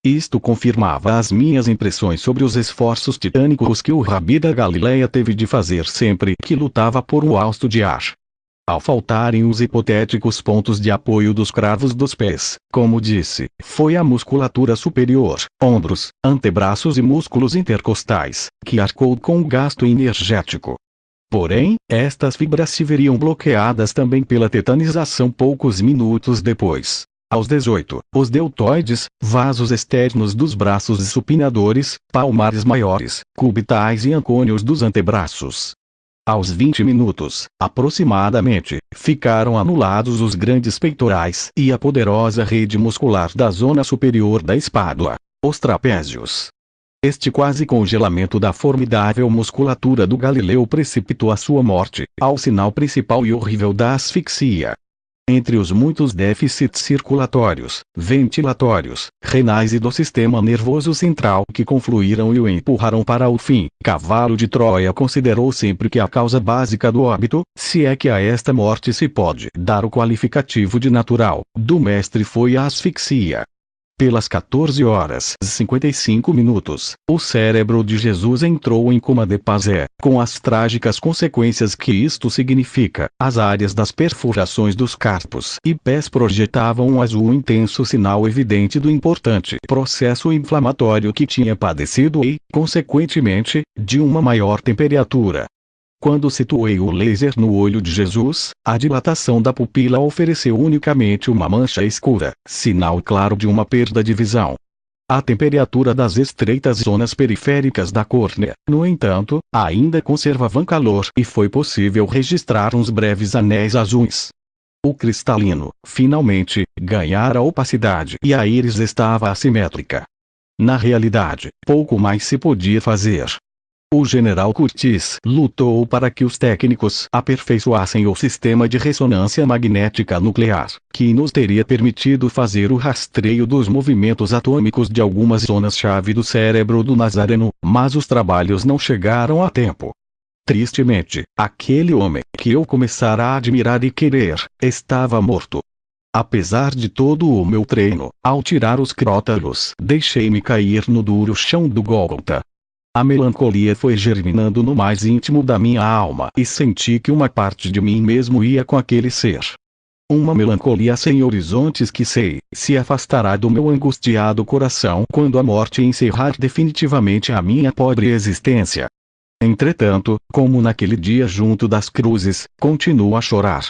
Isto confirmava as minhas impressões sobre os esforços titânicos que o Rabi da Galileia teve de fazer sempre que lutava por um hausto de ar. Ao faltarem os hipotéticos pontos de apoio dos cravos dos pés, como disse, foi a musculatura superior, ombros, antebraços e músculos intercostais, que arcou com o gasto energético. Porém, estas fibras se veriam bloqueadas também pela tetanização poucos minutos depois. Aos 18, os deltoides, vasos externos dos braços e supinadores, palmares maiores, cubitais e ancônios dos antebraços. Aos 20 minutos, aproximadamente, ficaram anulados os grandes peitorais e a poderosa rede muscular da zona superior da espádua, os trapézios. Este quase congelamento da formidável musculatura do Galileu precipitou a sua morte, ao sinal principal e horrível da asfixia. Entre os muitos déficits circulatórios, ventilatórios, renais e do sistema nervoso central que confluíram e o empurraram para o fim, Cavalo de Troia considerou sempre que a causa básica do óbito, se é que a esta morte se pode dar o qualificativo de natural, do mestre foi a asfixia. Pelas 14h55, o cérebro de Jesus entrou em coma de Pazé, com as trágicas consequências que isto significa. As áreas das perfurações dos carpos e pés projetavam um azul intenso, sinal evidente do importante processo inflamatório que tinha padecido e, consequentemente, de uma maior temperatura. Quando situei o laser no olho de Jesus, a dilatação da pupila ofereceu unicamente uma mancha escura, sinal claro de uma perda de visão. A temperatura das estreitas zonas periféricas da córnea, no entanto, ainda conservavam calor e foi possível registrar uns breves anéis azuis. O cristalino, finalmente, ganhara opacidade e a íris estava assimétrica. Na realidade, pouco mais se podia fazer. O general Curtis lutou para que os técnicos aperfeiçoassem o sistema de ressonância magnética nuclear, que nos teria permitido fazer o rastreio dos movimentos atômicos de algumas zonas-chave do cérebro do Nazareno, mas os trabalhos não chegaram a tempo. Tristemente, aquele homem que eu começara a admirar e querer, estava morto. Apesar de todo o meu treino, ao tirar os crótalos, deixei-me cair no duro chão do Gólgota. A melancolia foi germinando no mais íntimo da minha alma e senti que uma parte de mim mesmo ia com aquele ser. Uma melancolia sem horizontes que sei, se afastará do meu angustiado coração quando a morte encerrar definitivamente a minha pobre existência. Entretanto, como naquele dia junto das cruzes, continuo a chorar.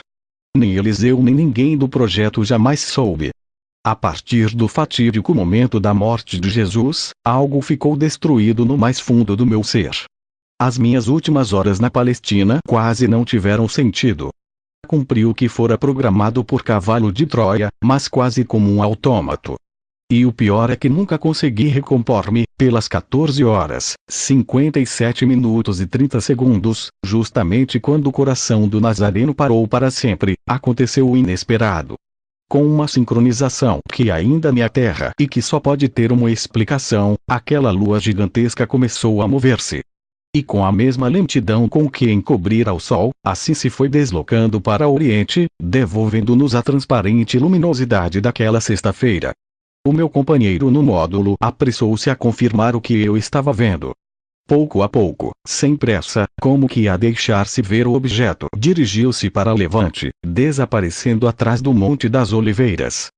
Nem Eliseu nem ninguém do projeto jamais soube. A partir do fatídico momento da morte de Jesus, algo ficou destruído no mais fundo do meu ser. As minhas últimas horas na Palestina quase não tiveram sentido. Cumpri o que fora programado por Cavalo de Troia, mas quase como um autômato. E o pior é que nunca consegui recompor-me. Pelas 14h57 e 30 segundos, justamente quando o coração do Nazareno parou para sempre, aconteceu o inesperado. Com uma sincronização que ainda me aterra e que só pode ter uma explicação, aquela lua gigantesca começou a mover-se. E com a mesma lentidão com que encobrira o sol, assim se foi deslocando para o oriente, devolvendo-nos a transparente luminosidade daquela sexta-feira. O meu companheiro no módulo apressou-se a confirmar o que eu estava vendo. Pouco a pouco, sem pressa, como que a deixar-se ver o objeto, dirigiu-se para levante, desaparecendo atrás do Monte das Oliveiras.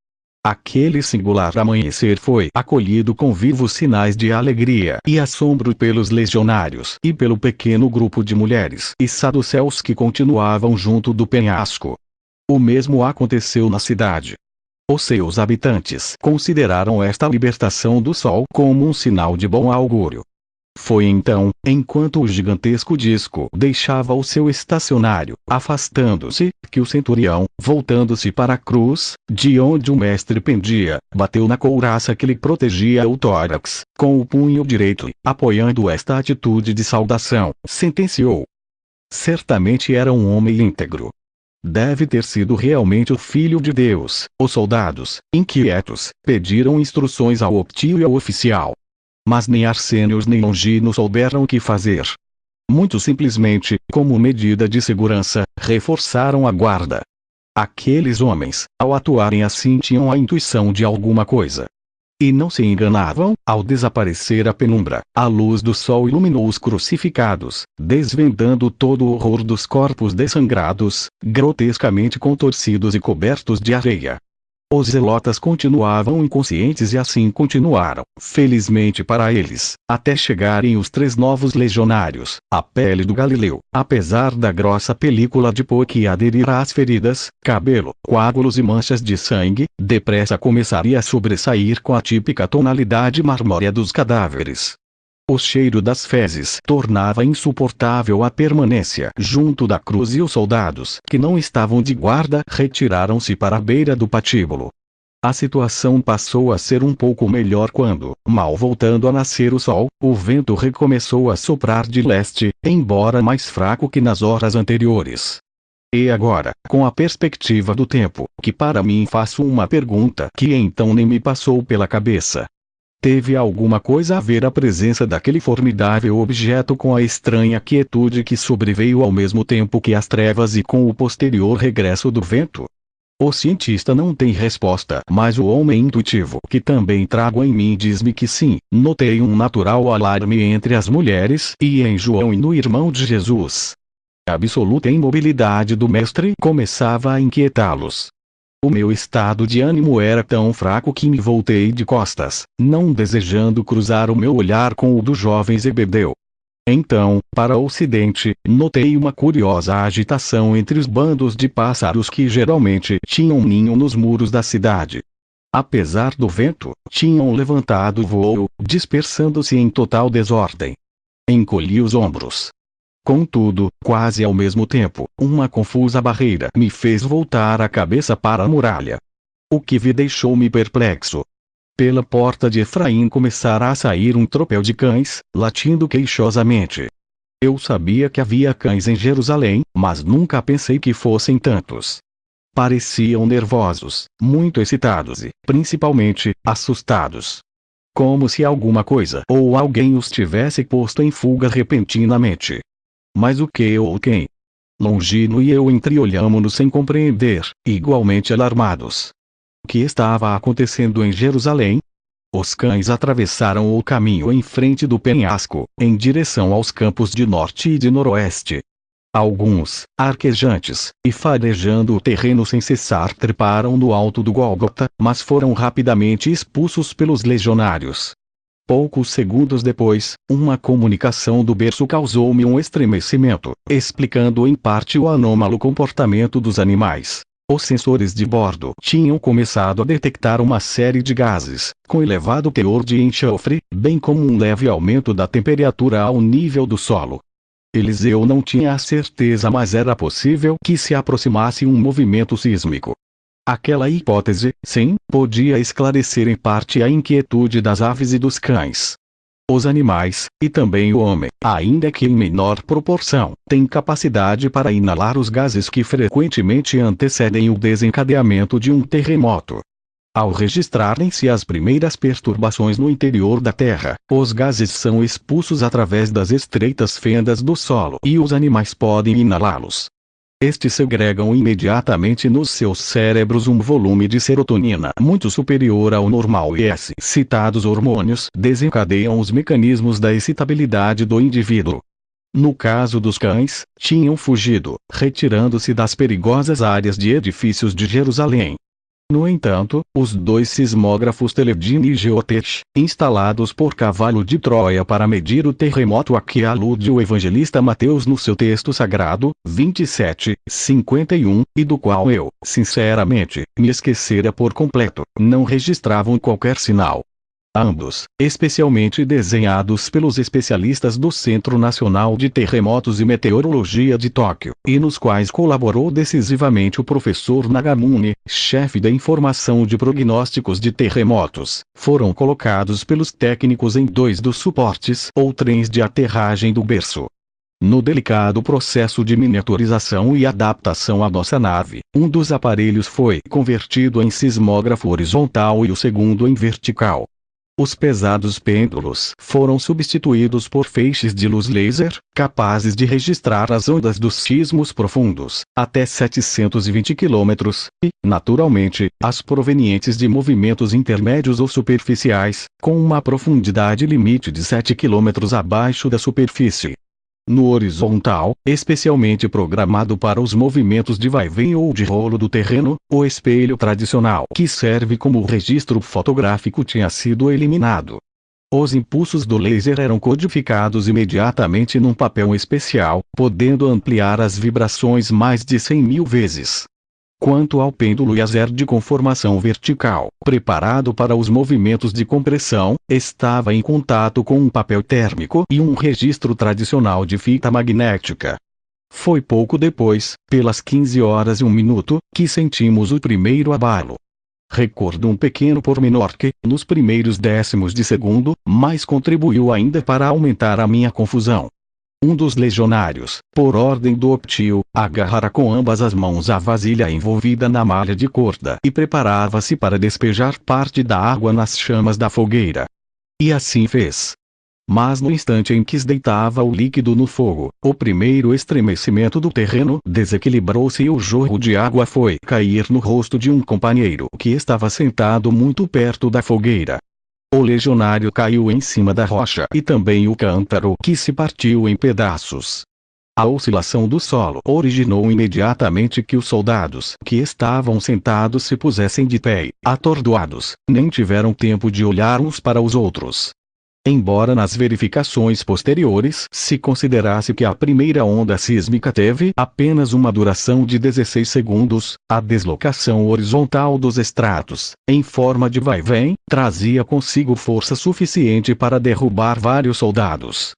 Aquele singular amanhecer foi acolhido com vivos sinais de alegria e assombro pelos legionários e pelo pequeno grupo de mulheres e saduceus que continuavam junto do penhasco. O mesmo aconteceu na cidade. Os seus habitantes consideraram esta libertação do sol como um sinal de bom augúrio. Foi então, enquanto o gigantesco disco deixava o seu estacionário, afastando-se, que o centurião, voltando-se para a cruz, de onde o mestre pendia, bateu na couraça que lhe protegia o tórax, com o punho direito e, apoiando esta atitude de saudação, sentenciou: certamente era um homem íntegro. Deve ter sido realmente o Filho de Deus. Os soldados, inquietos, pediram instruções ao optio e ao oficial. Mas nem Arsênios nem Longino souberam o que fazer. Muito simplesmente, como medida de segurança, reforçaram a guarda. Aqueles homens, ao atuarem assim tinham a intuição de alguma coisa. E não se enganavam, ao desaparecer a penumbra, a luz do sol iluminou os crucificados, desvendando todo o horror dos corpos dessangrados, grotescamente contorcidos e cobertos de areia. Os zelotas continuavam inconscientes e assim continuaram, felizmente para eles, até chegarem os 3 novos legionários, a pele do Galileu, apesar da grossa película de pó que aderirá às feridas, cabelo, coágulos e manchas de sangue, depressa começaria a sobressair com a típica tonalidade marmórea dos cadáveres. O cheiro das fezes tornava insuportável a permanência junto da cruz e os soldados que não estavam de guarda retiraram-se para a beira do patíbulo. A situação passou a ser um pouco melhor quando, mal voltando a nascer o sol, o vento recomeçou a soprar de leste, embora mais fraco que nas horas anteriores. E agora, com a perspectiva do tempo, que para mim faço uma pergunta que então nem me passou pela cabeça. Teve alguma coisa a ver a presença daquele formidável objeto com a estranha quietude que sobreveio ao mesmo tempo que as trevas e com o posterior regresso do vento? O cientista não tem resposta, mas o homem intuitivo que também trago em mim diz-me que sim. Notei um natural alarme entre as mulheres e em João e no irmão de Jesus. A absoluta imobilidade do mestre começava a inquietá-los. O meu estado de ânimo era tão fraco que me voltei de costas, não desejando cruzar o meu olhar com o do jovem Zebedeu. Então, para o ocidente, notei uma curiosa agitação entre os bandos de pássaros que geralmente tinham ninho nos muros da cidade. Apesar do vento, tinham levantado voo, dispersando-se em total desordem. Encolhi os ombros. Contudo, quase ao mesmo tempo, uma confusa barreira me fez voltar a cabeça para a muralha. O que vi deixou-me perplexo. Pela porta de Efraim começara a sair um tropel de cães, latindo queixosamente. Eu sabia que havia cães em Jerusalém, mas nunca pensei que fossem tantos. Pareciam nervosos, muito excitados e, principalmente, assustados. Como se alguma coisa ou alguém os tivesse posto em fuga repentinamente. Mas o que ou quem? Longino e eu entreolhamo-nos sem compreender, igualmente alarmados. O que estava acontecendo em Jerusalém? Os cães atravessaram o caminho em frente do penhasco, em direção aos campos de norte e de noroeste. Alguns, arquejantes, e farejando o terreno sem cessar treparam no alto do Gólgota, mas foram rapidamente expulsos pelos legionários. Poucos segundos depois, uma comunicação do berço causou-me um estremecimento, explicando em parte o anômalo comportamento dos animais. Os sensores de bordo tinham começado a detectar uma série de gases, com elevado teor de enxofre, bem como um leve aumento da temperatura ao nível do solo. Eliseu não tinha a certeza, mas era possível que se aproximasse um movimento sísmico. Aquela hipótese, sim, podia esclarecer em parte a inquietude das aves e dos cães. Os animais, e também o homem, ainda que em menor proporção, têm capacidade para inalar os gases que frequentemente antecedem o desencadeamento de um terremoto. Ao registrarem-se as primeiras perturbações no interior da Terra, os gases são expulsos através das estreitas fendas do solo e os animais podem inalá-los. Estes segregam imediatamente nos seus cérebros um volume de serotonina muito superior ao normal e esses citados hormônios desencadeiam os mecanismos da excitabilidade do indivíduo. No caso dos cães, tinham fugido, retirando-se das perigosas áreas de edifícios de Jerusalém. No entanto, os 2 sismógrafos Teledyne e Geotech, instalados por Cavalo de Troia para medir o terremoto a que alude o evangelista Mateus no seu texto sagrado, 27:51, e do qual eu, sinceramente, me esquecera por completo, não registravam qualquer sinal. Ambos, especialmente desenhados pelos especialistas do Centro Nacional de Terremotos e Meteorologia de Tóquio, e nos quais colaborou decisivamente o professor Nagamune, chefe da informação de prognósticos de terremotos, foram colocados pelos técnicos em 2 dos suportes ou trens de aterragem do berço. No delicado processo de miniaturização e adaptação à nossa nave, um dos aparelhos foi convertido em sismógrafo horizontal e o segundo em vertical. Os pesados pêndulos foram substituídos por feixes de luz laser, capazes de registrar as ondas dos sismos profundos, até 720 km, e, naturalmente, as provenientes de movimentos intermédios ou superficiais, com uma profundidade limite de 7 km abaixo da superfície. No horizontal, especialmente programado para os movimentos de vai-vem ou de rolo do terreno, o espelho tradicional que serve como registro fotográfico tinha sido eliminado. Os impulsos do laser eram codificados imediatamente num papel especial, podendo ampliar as vibrações mais de 100.000 vezes. Quanto ao pêndulo laser de conformação vertical, preparado para os movimentos de compressão, estava em contato com um papel térmico e um registro tradicional de fita magnética. Foi pouco depois, pelas 15h01, que sentimos o primeiro abalo. Recordo um pequeno pormenor que, nos primeiros décimos de segundo, mais contribuiu ainda para aumentar a minha confusão. Um dos legionários, por ordem do Optio, agarrara com ambas as mãos a vasilha envolvida na malha de corda e preparava-se para despejar parte da água nas chamas da fogueira. E assim fez. Mas no instante em que deitava o líquido no fogo, o primeiro estremecimento do terreno desequilibrou-se e o jorro de água foi cair no rosto de um companheiro que estava sentado muito perto da fogueira. O legionário caiu em cima da rocha e também o cântaro que se partiu em pedaços. A oscilação do solo originou imediatamente que os soldados que estavam sentados se pusessem de pé, atordoados, nem tiveram tempo de olhar uns para os outros. Embora nas verificações posteriores se considerasse que a primeira onda sísmica teve apenas uma duração de 16 segundos, a deslocação horizontal dos estratos, em forma de vai-vem, trazia consigo força suficiente para derrubar vários soldados.